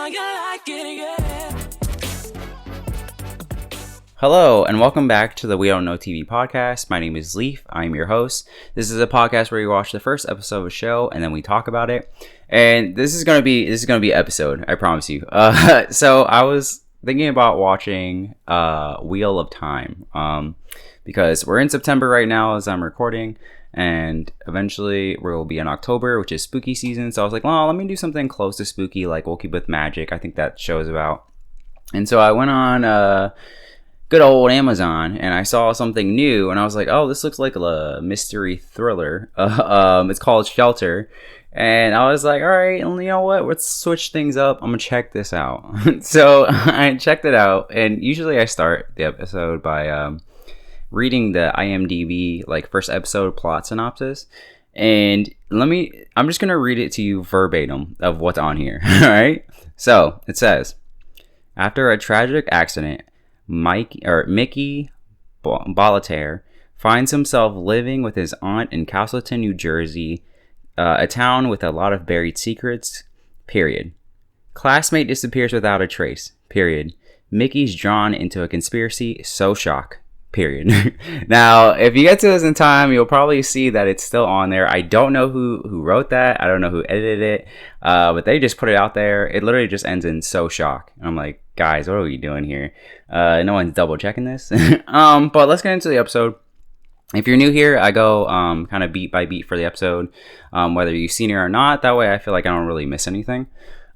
how you like it, yeah. Hello, and welcome back to the We Don't Know TV podcast. My name is Leaf. I'm your host. This is a podcast where you watch the first episode of a show and then we talk about it. And this is gonna be an episode, I promise you. So I was thinking about watching Wheel of Time, because we're in September right now as I'm recording, and eventually we'll be in October, which is spooky season. So I was like, well, let me do something close to spooky, like We'll Keep With Magic. I think that show's about. And so I went on good old Amazon and I saw something new and I was like, oh, this looks like a mystery thriller. It's called Shelter. And I was like, all right, you know what? Let's switch things up. I'm going to check this out. So I checked it out. And usually I start the episode by reading the IMDb, like, first episode plot synopsis. And I'm just going to read it to you verbatim of what's on here. All right. So it says, after a tragic accident, Mickey Boletaire finds himself living with his aunt in Castleton, New Jersey, a town with a lot of buried secrets, period. Classmate disappears without a trace, period. Mickey's drawn into a conspiracy, so shock, period. Now, if you get to this in time, you'll probably see that it's still on there. I don't know who wrote that. I don't know who edited it, but they just put it out there. It literally just ends in so shock. And I'm like, guys, what are we doing here? No one's double checking this. But let's get into the episode. If you're new here, I go kind of beat by beat for the episode, whether you've seen it or not. That way I feel like I don't really miss anything.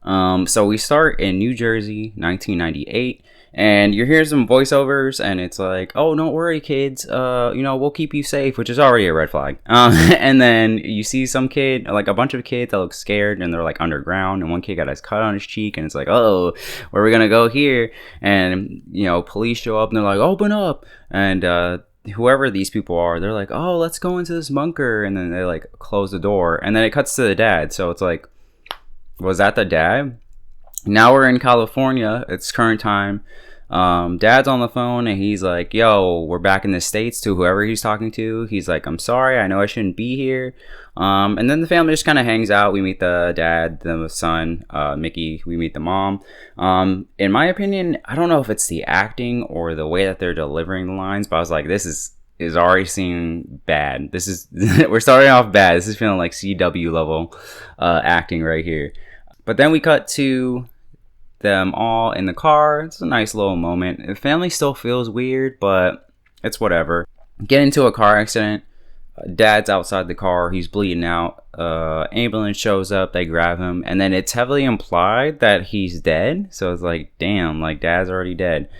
So we start in New Jersey, 1998. And you hear some voiceovers, and it's like, oh, don't worry, kids. We'll keep you safe, which is already a red flag. And then you see some kid, like a bunch of kids that look scared, and they're like underground. And one kid got his cut on his cheek, and it's like, oh, where are we gonna go here? And police show up, and they're like, open up. And whoever these people are, they're like, oh, let's go into this bunker. And then they like close the door, and then it cuts to the dad. So it's like, was that the dad? Now we're in California. It's current time. Dad's on the phone and he's like, yo, we're back in the States, to whoever he's talking to. He's like, I'm sorry, I know I shouldn't be here. And then the family just kind of hangs out. We meet the dad, the son, Mickey. We meet the mom. In my opinion, I don't know if it's the acting or the way that they're delivering the lines, but I was like, this is already seeming bad. This is we're starting off bad. This is feeling like CW level acting right here. But then we cut to them all in the car. It's a nice little moment. The family still feels weird, but it's whatever. Get into a car accident. Dad's outside the car. He's bleeding out. Ambulance shows up. They grab him. And then it's heavily implied that he's dead. So it's like, damn, like dad's already dead.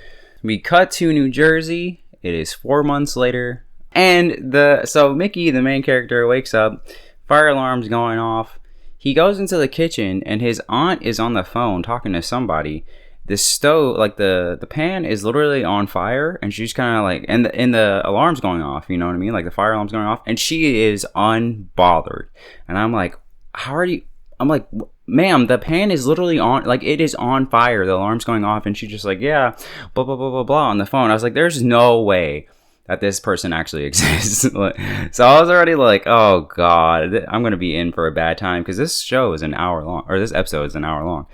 We cut to New Jersey. It is 4 months later. And so Mickey, the main character, wakes up. Fire alarm's going off. He goes into the kitchen and his aunt is on the phone talking to somebody. The stove, like the pan is literally on fire, and she's kind of like, and the alarm's going off, you know what I mean? Like the fire alarm's going off, and she is unbothered. And I'm like, I'm like, ma'am, the pan is literally on, like it is on fire. The alarm's going off, and she's just like, yeah, blah, blah, blah, blah, blah on the phone. I was like, there's no way that this person actually exists. So I was already like, oh god, I'm gonna be in for a bad time, because this show is an hour long, or this episode is an hour long.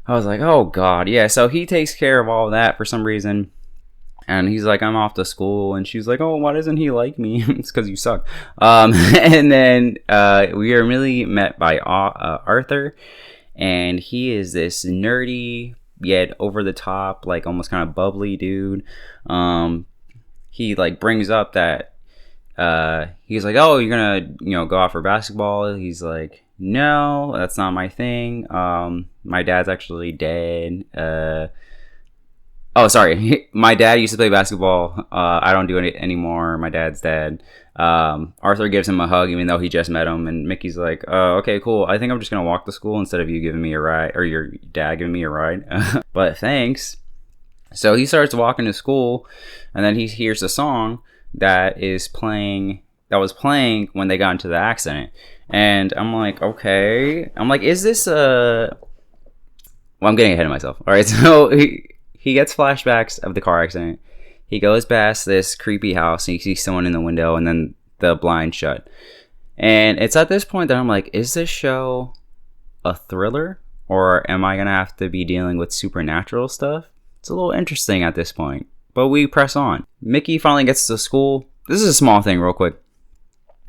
I was like, oh god, yeah. So he takes care of all of that for some reason, and he's like, I'm off to school, and she's like, oh, why doesn't he like me? It's because you suck. And then we are immediately met by Arthur, and he is this nerdy yet over the top, like almost kind of bubbly dude. He like brings up that he's like, oh, you're gonna go out for basketball. He's like, no, that's not my thing. My dad's actually dead. Oh, sorry, my dad used to play basketball. I don't do it anymore. My dad's dead. Arthur gives him a hug even though he just met him, and Mickey's like, okay, cool, I think I'm just gonna walk to school instead of you giving me a ride, or your dad giving me a ride. But thanks. So he starts walking to school, and then he hears a song that was playing when they got into the accident. And I'm like, okay. I'm like, is this well, I'm getting ahead of myself. All right, so he gets flashbacks of the car accident. He goes past this creepy house, and he sees someone in the window, and then the blind shut. And it's at this point that I'm like, is this show a thriller or am I gonna have to be dealing with supernatural stuff? It's a little interesting at this point, but we press on. Mickey finally gets to school. This is a small thing real quick.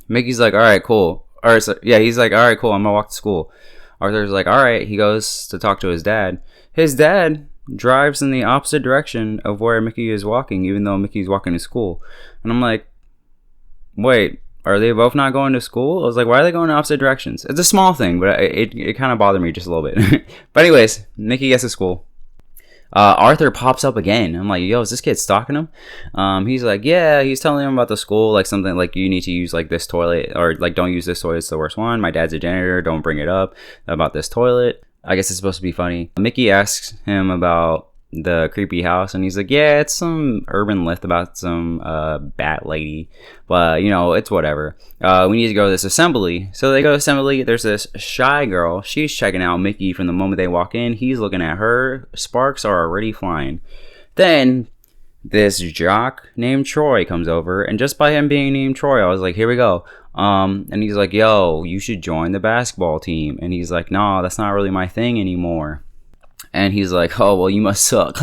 Mickey's like, all right, cool. Or so, yeah, he's like, all right, cool, I'm gonna walk to school. Arthur's like, all right. He goes to talk to his dad. His dad drives in the opposite direction of where Mickey is walking, even though Mickey's walking to school. And I'm like, wait, are they both not going to school? I was like, why are they going in opposite directions? It's a small thing, but it kind of bothered me just a little bit. But anyways, Mickey gets to school. Arthur pops up again. I'm like, yo, is this kid stalking him? He's like, yeah, he's telling him about the school, like something like you need to use like this toilet, or like don't use this toilet, it's the worst one. My dad's a janitor, don't bring it up about this toilet. I guess it's supposed to be funny. Mickey asks him about the creepy house, and he's like, yeah, it's some urban myth about some bat lady, but you know, it's whatever. We need to go to this assembly. So they go to assembly. There's this shy girl. She's checking out Mickey from the moment they walk in. He's looking at her. Sparks are already flying. Then this jock named Troy comes over, and just by him being named Troy, I was like, here we go. And he's like, yo, you should join the basketball team. And he's like, no, that's not really my thing anymore. And he's like, oh, well, you must suck.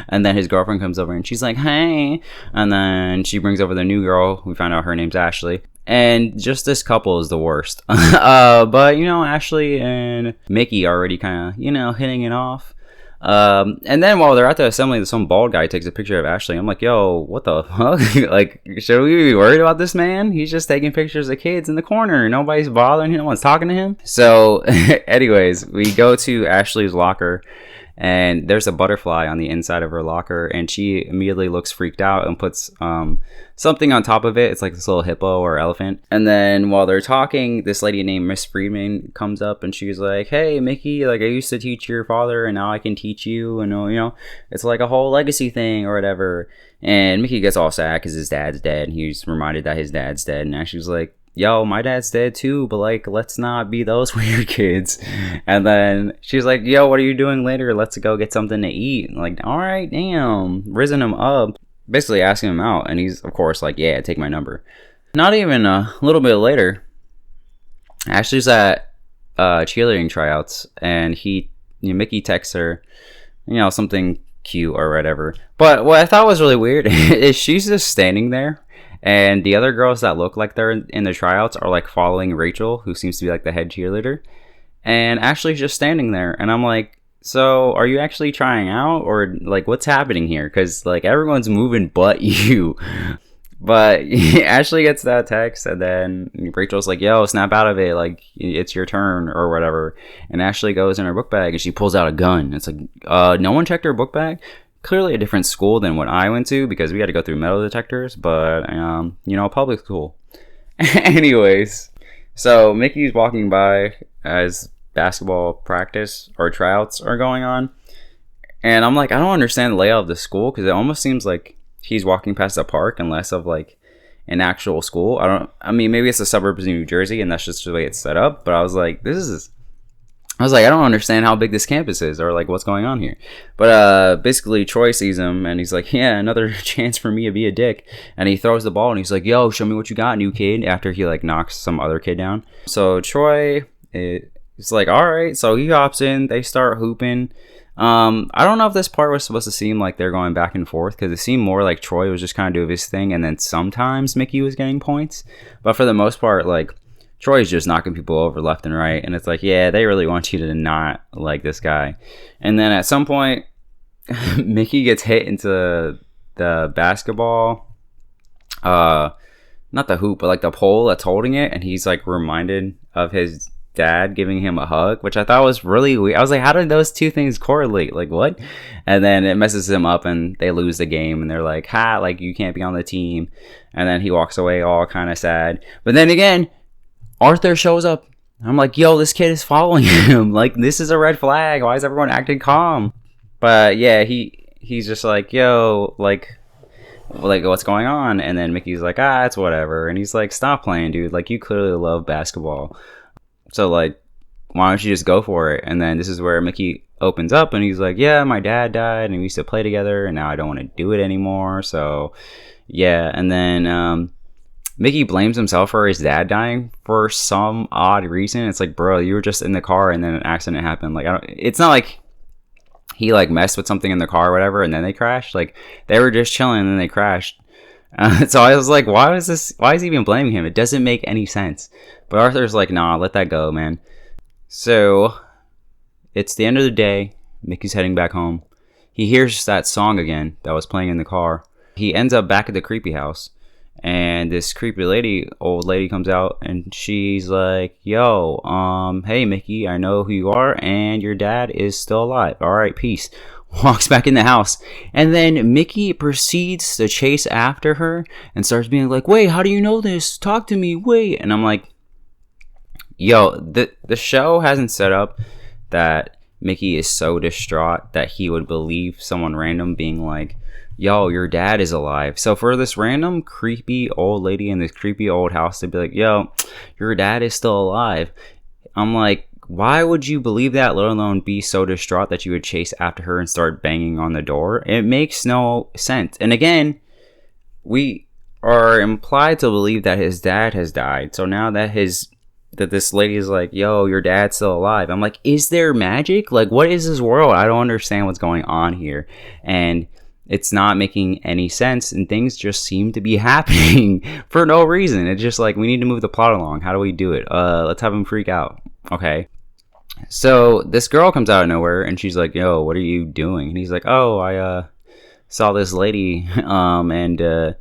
And then his girlfriend comes over and she's like, hey. And then she brings over the new girl. We find out her name's Ashley. And just this couple is the worst. But, you know, Ashley and Mickey already kind of, you know, hitting it off. And then while they're at the assembly, some bald guy takes a picture of Ashley. I'm like, yo, what the fuck? Like, should we be worried about this man? He's just taking pictures of kids in the corner. Nobody's bothering him. No one's talking to him. So anyways, we go to Ashley's locker, and there's a butterfly on the inside of her locker, and she immediately looks freaked out and puts something on top of it. It's like this little hippo or elephant. And then while they're talking, this lady named Miss Friedman comes up, and she's like, hey, Mickey, like I used to teach your father, and now I can teach you, and you know, it's like a whole legacy thing or whatever. And Mickey gets all sad because his dad's dead, and he's reminded that his dad's dead. And Ashley's like, yo, my dad's dead too, but like, let's not be those weird kids. And then she's like, yo, what are you doing later? Let's go get something to eat. Like, all right, damn, risen him up, basically asking him out. And he's of course like, yeah, take my number. Not even a little bit later, Ashley's at cheerleading tryouts, and Mickey texts her, you know, something cute or whatever. But what I thought was really weird is she's just standing there, and the other girls that look like they're in the tryouts are like following Rachel, who seems to be like the head cheerleader. And Ashley's just standing there. And I'm like, so are you actually trying out, or like what's happening here? Because like everyone's moving but you. But Ashley gets that text, and then Rachel's like, yo, snap out of it. Like, it's your turn or whatever. And Ashley goes in her book bag and she pulls out a gun. It's like, no one checked her book bag. Clearly a different school than what I went to, because we had to go through metal detectors, but, you know, public school. Anyways, so Mickey's walking by as basketball practice or tryouts are going on. And I'm like, I don't understand the layout of the school, because it almost seems like he's walking past a park and less of like an actual school. I mean, maybe it's the suburbs of New Jersey and that's just the way it's set up, but I was like, I don't understand how big this campus is, or like what's going on here. But basically Troy sees him and he's like, yeah, another chance for me to be a dick. And he throws the ball and he's like, yo, show me what you got, new kid, after he like knocks some other kid down. So Troy is like, all right. So he hops in, they start hooping. I don't know if this part was supposed to seem like they're going back and forth, because it seemed more like Troy was just kind of doing his thing, and then sometimes Mickey was getting points. But for the most part, like, Troy's just knocking people over left and right, and it's like, yeah, they really want you to not like this guy. And then at some point, Mickey gets hit into the basketball, not the hoop, but like the pole that's holding it, and he's like reminded of his dad giving him a hug, which I thought was really weird. I was like, how did those two things correlate? Like, what? And then it messes him up and they lose the game, and they're like, ha, like, you can't be on the team. And then he walks away all kind of sad. But then again, Arthur shows up. I'm like, yo, this kid is following him. Like, this is a red flag. Why is everyone acting calm? But yeah, he's just like, yo, like what's going on? And then Mickey's like, it's whatever. And he's like, stop playing, dude. Like, you clearly love basketball. So, like, why don't you just go for it? And then this is where Mickey opens up, and he's like, yeah, my dad died, and we used to play together, and now I don't want to do it anymore. So, yeah. And then Mickey blames himself for his dad dying for some odd reason. It's like, bro, you were just in the car and then an accident happened. Like, it's not like he like messed with something in the car or whatever and then they crashed. Like, they were just chilling and then they crashed. So I was like, why is he even blaming him? It doesn't make any sense. But Arthur's like, nah, let that go, man. So it's the end of the day. Mickey's heading back home. He hears that song again that was playing in the car. He ends up back at the creepy house. And this creepy old lady comes out and she's like, yo, hey Mickey, I know who you are and your dad is still alive. All right, peace. Walks back in the house. And then Mickey proceeds to chase after her and starts being like, wait, how do you know this? Talk to me, wait. And I'm like, yo, the show hasn't set up that Mickey is so distraught that he would believe someone random being like, yo, your dad is alive. So for this random creepy old lady in this creepy old house to be like, yo, your dad is still alive, I'm like, why would you believe that, let alone be so distraught that you would chase after her and start banging on the door? It makes no sense. And again, we are implied to believe that his dad has died. So now that this lady is like, yo, your dad's still alive, I'm like, is there magic? Like, what is this world? I don't understand what's going on here. And it's not making any sense, and things just seem to be happening for no reason. It's just like, we need to move the plot along. How do we do it? Let's have him freak out. Okay. So this girl comes out of nowhere, and she's like, yo, what are you doing? And he's like, oh, I saw this lady, and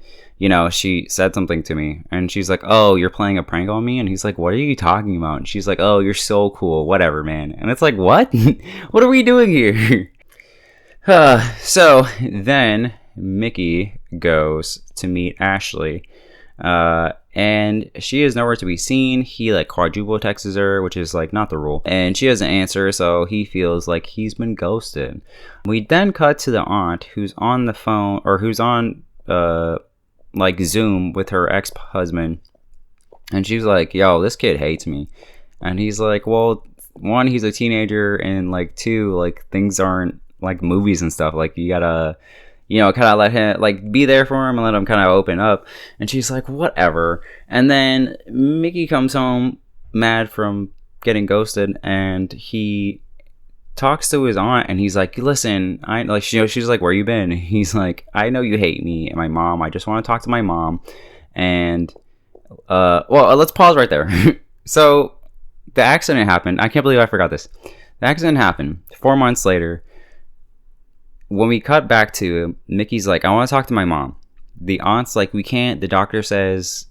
she said something to me. And she's like, oh, you're playing a prank on me? And he's like, what are you talking about? And she's like, oh, you're so cool. Whatever, man. And it's like, what? What are we doing here? So then Mickey goes to meet Ashley, and she is nowhere to be seen. He like quadruple texts her, which is like not the rule, and she doesn't answer, so he feels like he's been ghosted. We then cut to the aunt who's on the phone, or who's on like Zoom with her ex-husband, and she's like, yo, this kid hates me. And he's like, well, one, he's a teenager, and like two, like things aren't like movies and stuff. Like, you gotta, kind of let him, like, be there for him and let him kind of open up. And she's like, whatever. And then Mickey comes home mad from getting ghosted, and he talks to his aunt, and he's like, listen, she's like, where you been? And he's like, I know you hate me and my mom. I just want to talk to my mom. And let's pause right there. So the accident happened. I can't believe I forgot this. The accident happened 4 months later. When we cut back to Mickey's like, I want to talk to my mom. The aunt's like, we can't. The doctor says,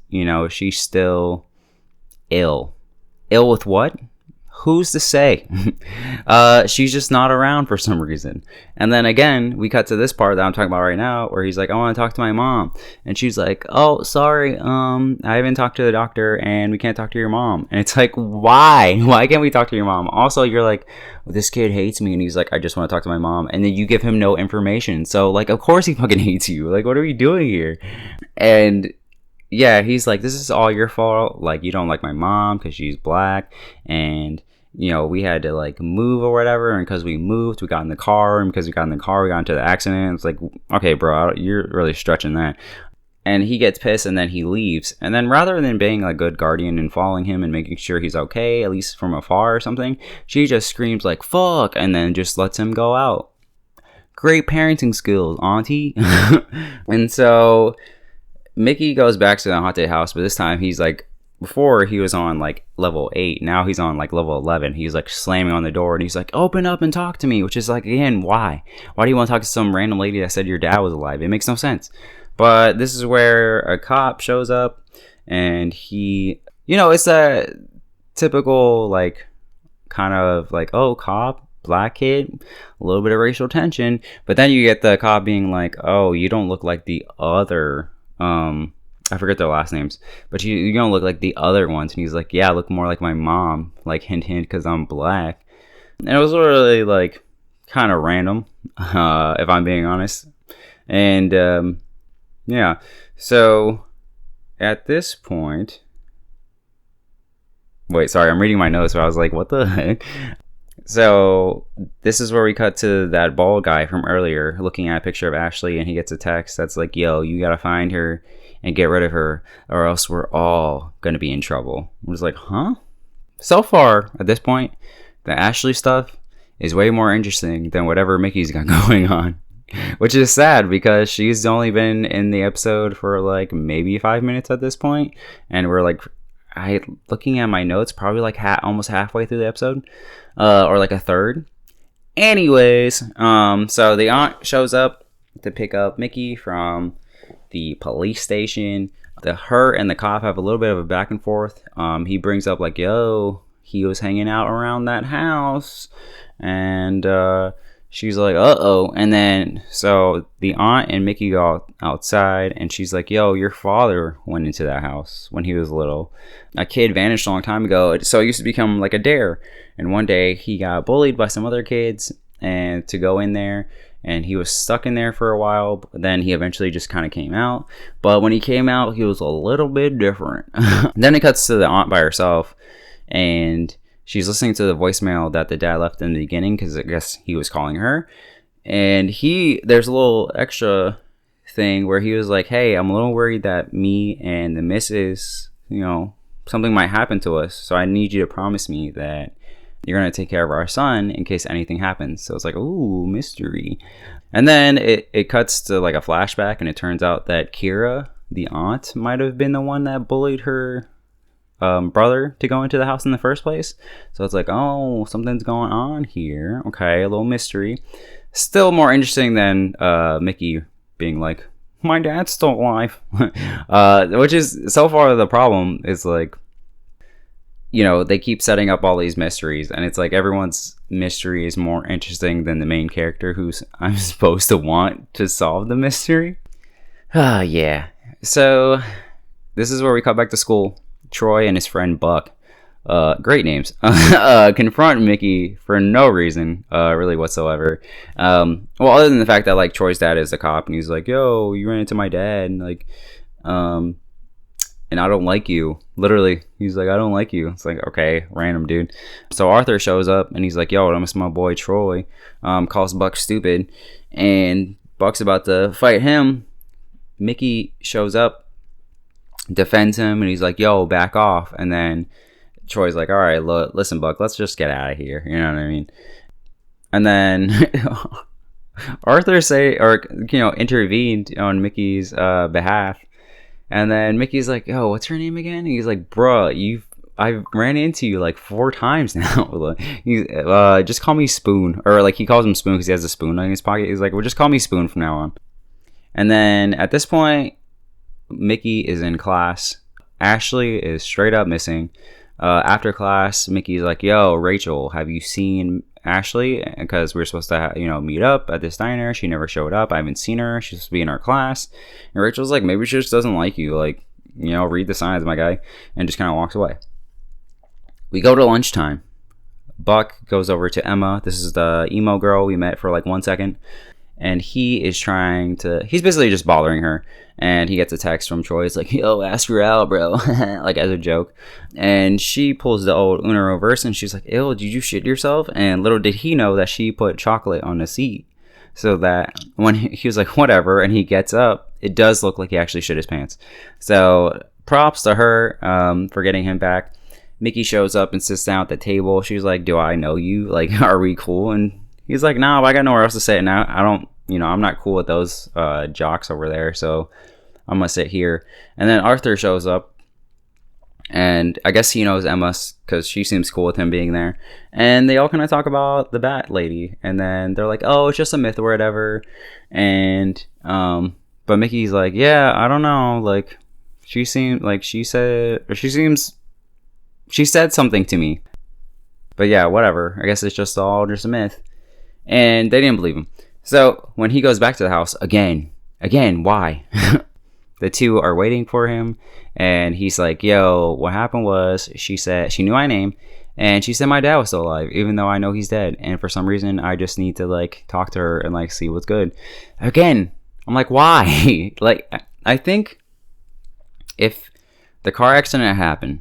she's still ill. Ill with what? Who's to say? She's just not around for some reason. And then again, we cut to this part that I'm talking about right now, where he's like, I want to talk to my mom. And she's like, oh, sorry. I haven't talked to the doctor and we can't talk to your mom. And it's like, why? Why can't we talk to your mom? Also, you're like, well, this kid hates me. And he's like, I just want to talk to my mom. And then you give him no information. So like, of course he fucking hates you. Like, what are we doing here? And yeah, he's like, this is all your fault. Like, you don't like my mom because she's black. And we had to like move or whatever, and because we moved, we got in the car, and because we got in the car, we got into the accident. It's like, okay, bro, you're really stretching that. And he gets pissed, and then he leaves. And then rather than being a good guardian and following him and making sure he's okay, at least from afar or something, she just screams like, fuck, and then just lets him go out. Great parenting skills, auntie. And so Mickey goes back to the haunted house, but this time he's like, before he was on like level 8, now he's on like level 11. He's like slamming on the door, and he's like, open up and talk to me, which is like, again, why do you want to talk to some random lady that said your dad was alive? It makes no sense. But this is where a cop shows up, and he, it's a typical like kind of like, oh, cop, black kid, a little bit of racial tension. But then you get the cop being like, oh, you don't look like the other I forget their last names, but you don't look like the other ones. And he's like, yeah, I look more like my mom, like hint hint, because I'm black. And it was really like kind of random, if I'm being honest. And yeah, so at this point, wait, sorry, I'm reading my notes, so I was like, what the heck? So this is where we cut to that bald guy from earlier looking at a picture of Ashley, and he gets a text that's like, yo, you gotta find her and get rid of her, or else we're all gonna be in trouble. I was like, huh? So far at this point, the Ashley stuff is way more interesting than whatever Mickey's got going on, which is sad because she's only been in the episode for like maybe 5 minutes at this point, and we're like, looking at my notes, probably like almost halfway through the episode, or like a third. Anyways, so the aunt shows up to pick up Mickey from the police station. Her and the cop have a little bit of a back and forth. He brings up like, yo, he was hanging out around that house, and she's like, uh-oh. And then so the aunt and Mickey go outside, and she's like, yo, your father went into that house when he was little. A kid vanished a long time ago, so it used to become like a dare. And one day he got bullied by some other kids and to go in there, and he was stuck in there for a while. But then he eventually just kind of came out. But when he came out, he was a little bit different. Then it cuts to the aunt by herself, and she's listening to the voicemail that the dad left in the beginning, because I guess he was calling her. And there's a little extra thing where he was like, hey, I'm a little worried that me and the missus, something might happen to us. So I need you to promise me that you're going to take care of our son in case anything happens. So it's like, ooh, mystery. And then it cuts to like a flashback, and it turns out that Kira, the aunt, might have been the one that bullied her brother to go into the house in the first place. So it's like, oh, something's going on here. Okay, a little mystery. Still more interesting than Mickey being like, my dad's still alive. Which is, so far the problem is like, they keep setting up all these mysteries, and it's like everyone's mystery is more interesting than the main character who's I'm supposed to want to solve the mystery. Yeah. So this is where we cut back to school. Troy and his friend Buck, great names, confront Mickey for no reason really whatsoever. Well, other than the fact that like Troy's dad is a cop, and he's like, yo, you ran into my dad, and like and I don't like you. Literally, he's like, I don't like you. It's like, okay, random dude. So Arthur shows up, and he's like, yo, I miss my boy Troy. Calls Buck stupid, and Buck's about to fight him. Mickey shows up, defends him, and he's like, yo, back off. And then Troy's like, all right, listen, Buck, let's just get out of here. You know what I mean? And then Arthur intervened on Mickey's behalf. And then Mickey's like, yo, what's her name again? And he's like, bruh, I've ran into you like 4 times now. Just call me Spoon. Or like he calls him Spoon because he has a spoon in his pocket. He's like, well, just call me Spoon from now on. And then at this point, Mickey is in class. Ashley is straight up missing. After class, Mickey's like, yo, Rachel, have you seen Ashley? Because we were supposed to meet up at this diner. She never showed up. I haven't seen her. She's supposed to be in our class. And Rachel's like, maybe she just doesn't like you. Like, read the signs, my guy. And just kind of walks away. We go to lunchtime. Buck goes over to Emma. This is the emo girl we met for like 1 second. And he's basically just bothering her. And he gets a text from Troy. It's like, yo, ask her out, bro. Like, as a joke. And she pulls the old Uno reverse, and she's like, ew, did you shit yourself? And little did he know that she put chocolate on the seat. So that when he was like, whatever, and he gets up, it does look like he actually shit his pants. So props to her for getting him back. Mickey shows up and sits down at the table. She's like, do I know you? Like, are we cool? And he's like, nah, I got nowhere else to sit. Now I don't, I'm not cool with those jocks over there, so I'm gonna sit here. And then Arthur shows up, and I guess he knows Emma because she seems cool with him being there. And they all kind of talk about the Bat Lady, and then they're like, "Oh, it's just a myth or whatever." And but Mickey's like, "Yeah, I don't know. Like, she seemed like she said something to me, but yeah, whatever. I guess it's just all just a myth." And they didn't believe him. So when he goes back to the house again, why? The two are waiting for him, and he's like, yo, what happened was she said she knew my name, and she said my dad was still alive, even though I know he's dead. And for some reason, I just need to like talk to her and like see what's good. Again, I'm like, why? Like, I think if the car accident happened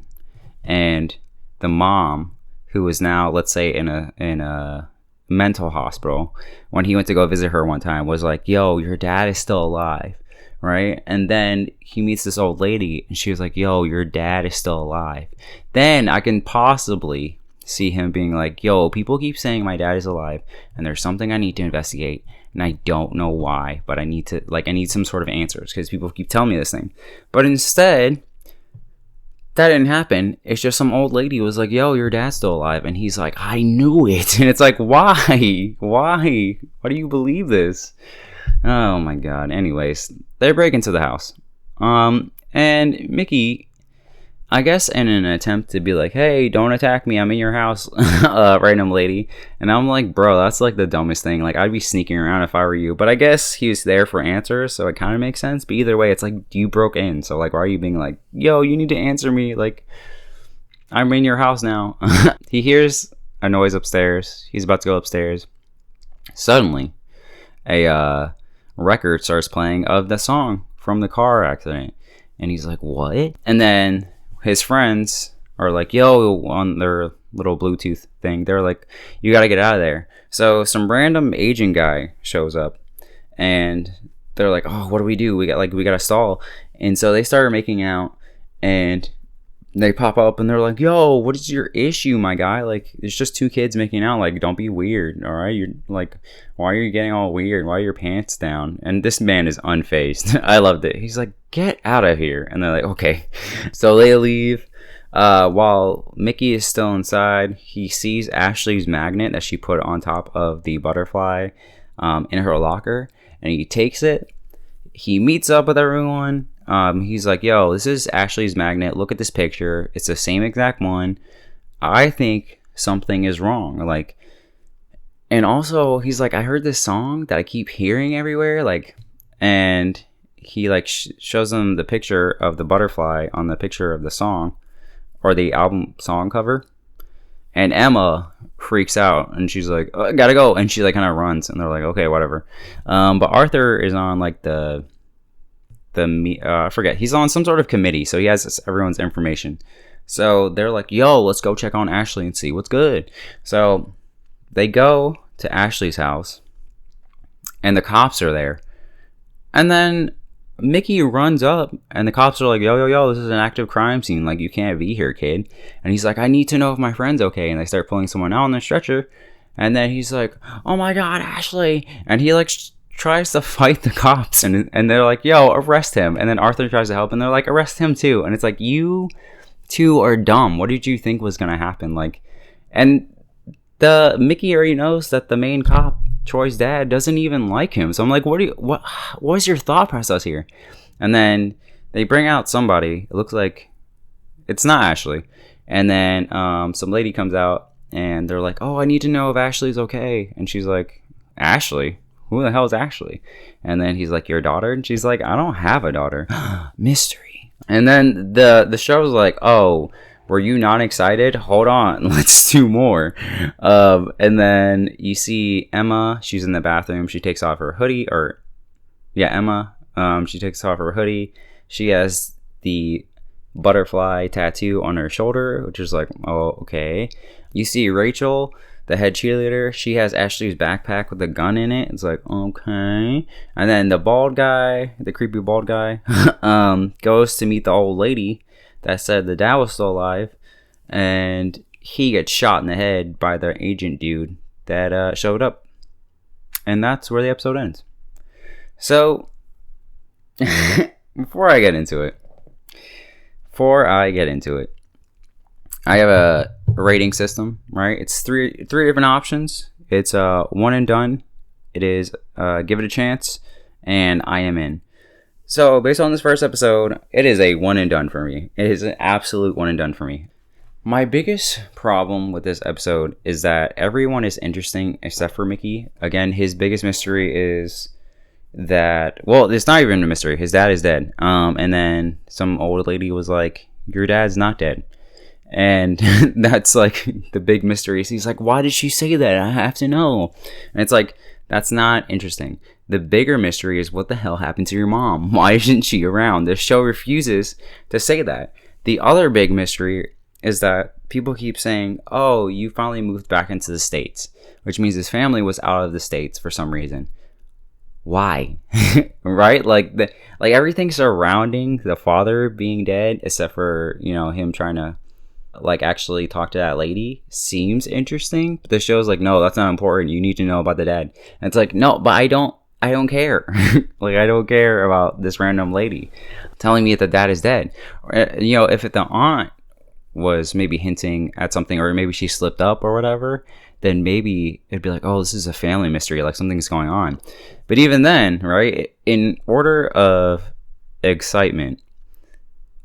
and the mom who is now, let's say, in a mental hospital, when he went to go visit her one time, was like, yo, your dad is still alive, right? And then he meets this old lady and she was like, yo, your dad is still alive. Then I can possibly see him being like, yo, people keep saying my dad is alive and there's something I need to investigate and I don't know why, but I need some sort of answers because people keep telling me this thing. But instead, that didn't happen. It's just some old lady was like, yo, your dad's still alive. And he's like, I knew it. And it's like, why? Why do you believe this? Oh my god. Anyways, they break into the house. And Mickey, I guess in an attempt to be like, hey, don't attack me, I'm in your house, random lady. And I'm like, bro, that's like the dumbest thing. Like, I'd be sneaking around if I were you. But I guess he was there for answers, so it kind of makes sense. But either way, it's like, you broke in. So, like, why are you being like, yo, you need to answer me? Like, I'm in your house now. He hears a noise upstairs. He's about to go upstairs. Suddenly, a record starts playing of the song from the car accident. And he's like, what? And then his friends are like, yo, on their little Bluetooth thing, they're like, you gotta get out of there. So some random Asian guy shows up and they're like, oh, what do? We gotta stall. And so they started making out and they pop up and they're like, yo, what is your issue, my guy? Like, it's just two kids making out. Like, don't be weird, all right? You're like, why are you getting all weird? Why are your pants down? And this man is unfazed. I loved it. He's like, get out of here. And they're like, okay. So they leave. While Mickey is still inside, he sees Ashley's magnet that she put on top of the butterfly in her locker. And he takes it. He meets up with everyone. He's like, yo, this is Ashley's magnet. Look at this picture. It's the same exact one. I think something is wrong. Like, and also he's like, I heard this song that I keep hearing everywhere. Like, and he like shows them the picture of the butterfly on the picture of the song or the album song cover. And Emma freaks out and she's like, oh, I gotta go. And she like kind of runs and they're like, okay, whatever. But Arthur is on like I forget, he's on some sort of committee, so he has everyone's information. So they're like, yo, let's go check on Ashley and see what's good. So they go to Ashley's house and the cops are there. And then Mickey runs up and the cops are like, yo, this is an active crime scene, like, you can't be here, kid. And he's like, I need to know if my friend's okay. And they start pulling someone out on the stretcher and then he's like, oh my god, Ashley. And he like tries to fight the cops and they're like, yo, arrest him. And then Arthur tries to help and they're like, arrest him too. And it's like, you two are dumb. What did you think was gonna happen? Like, and the Mickey already knows that the main cop, Troy's dad, doesn't even like him. So I'm like, what was your thought process here? And then they bring out somebody. It looks like it's not Ashley. And then some lady comes out and they're like, oh, I need to know if Ashley's okay. And she's like, Ashley? Who the hell is Ashley? And then he's like, your daughter? And she's like, I don't have a daughter. Mystery. And then the show's like, oh, were you not excited? Hold on, let's do more. And then you see Emma. She's in the bathroom. She takes off her hoodie. Emma. She takes off her hoodie. She has the butterfly tattoo on her shoulder, which is like, oh, okay. You see Rachel, the head cheerleader. She has Ashley's backpack with a gun in it. It's like, okay. And then the bald guy, the creepy bald guy, goes to meet the old lady that said the dad was still alive. And he gets shot in the head by the agent dude that showed up. And that's where the episode ends. So, before I get into it, I have a rating system, right? It's three different options. It's one and done. It is give it a chance, and I am in. So based on this first episode, it is a one and done for me. It is an absolute one and done for me. My biggest problem with this episode is that everyone is interesting except for Mickey. Again, his biggest mystery is that, well, it's not even a mystery. His dad is dead. And then some old lady was like, your dad's not dead. And that's like the big mystery. So he's like, why did she say that? I have to know. And it's like, that's not interesting. The bigger mystery is, what the hell happened to your mom? Why isn't she around? The show refuses to say that. The other big mystery is that people keep saying, oh, you finally moved back into the States, which means his family was out of the States for some reason. Why? Right? Like everything surrounding the father being dead, except for, him trying to like actually talk to that lady, seems interesting. But the show's like, no, that's not important. You need to know about the dad. And it's like, no, but I don't care. Like, I don't care about this random lady telling me that the dad is dead. If the aunt was maybe hinting at something, or maybe she slipped up or whatever, then maybe it'd be like, oh, this is a family mystery, like something's going on. But even then, right, in order of excitement,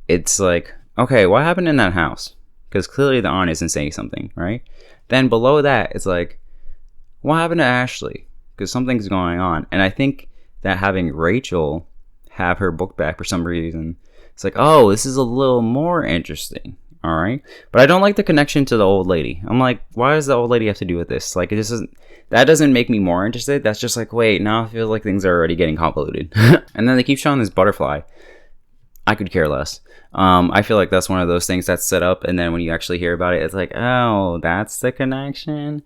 it's like, okay, what happened in that house? Because clearly the aunt isn't saying something, right? Then below that, it's like, what happened to Ashley? Because something's going on. And I think that having Rachel have her book back for some reason, it's like, oh, this is a little more interesting. All right. But I don't like the connection to the old lady. I'm like, why does the old lady have to do with this? Like, that doesn't make me more interested. That's just like, wait, now I feel like things are already getting convoluted. And then they keep showing this butterfly. I could care less. I feel like that's one of those things that's set up, and then when you actually hear about it, it's like, oh, that's the connection.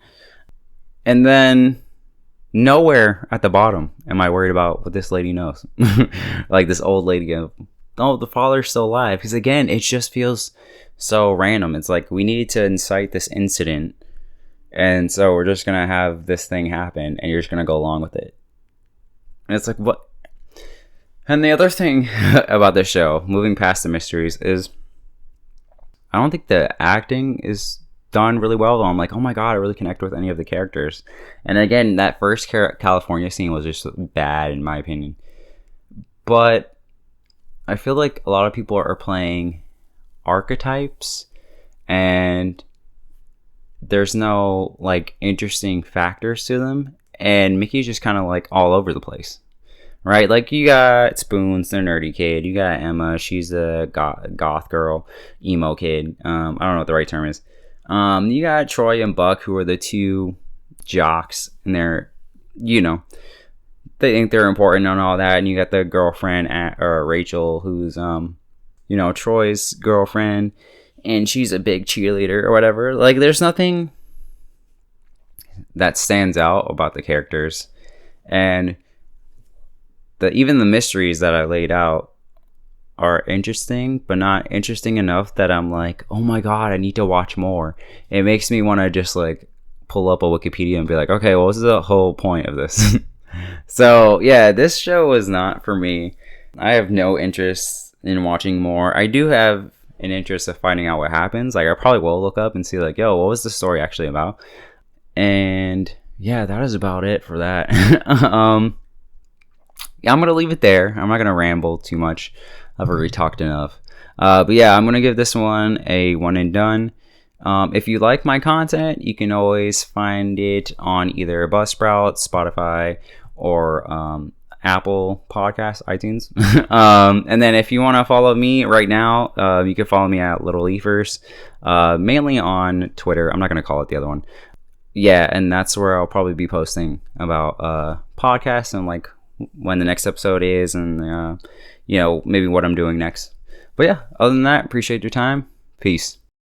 And then nowhere at the bottom am I worried about what this lady knows. Like this old lady, oh, the father's still alive. Because again, it just feels so random. It's like, we need to incite this incident, and so we're just gonna have this thing happen, and you're just gonna go along with it. And it's like, what? And the other thing about this show, moving past the mysteries, is I don't think the acting is done really well. I'm like, oh my god, I really connect with any of the characters. And again, that first California scene was just bad in my opinion. But I feel like a lot of people are playing archetypes, and there's no like interesting factors to them. And Mickey's just kind of like all over the place. Right, like you got Spoons, the nerdy kid. You got Emma, she's a goth girl, emo kid. I don't know what the right term is. You got Troy and Buck, who are the two jocks, and they're, they think they're important and all that. And you got the girlfriend, Rachel, who's Troy's girlfriend, and she's a big cheerleader or whatever. Like, there's nothing that stands out about the characters, and even the mysteries that I laid out are interesting, but not interesting enough that I'm like, oh my god, I need to watch more. It makes me want to just like pull up a Wikipedia and be like, okay, well, what's the whole point of this? So yeah, this show was not for me. I have no interest in watching more. I do have an interest of finding out what happens. Like, I probably will look up and see like, yo, what was the story actually about? And yeah, that is about it for that. Yeah, I'm going to leave it there. I'm not going to ramble too much. I've already talked enough. But yeah, I'm going to give this one a one and done. If you like my content, you can always find it on either Buzzsprout, Spotify, or Apple Podcasts, iTunes. And then if you want to follow me right now, you can follow me at Little Leafers, mainly on Twitter. I'm not going to call it the other one. Yeah, and that's where I'll probably be posting about podcasts and like when the next episode is, and maybe what I'm doing next. But yeah, other than that, appreciate your time. Peace.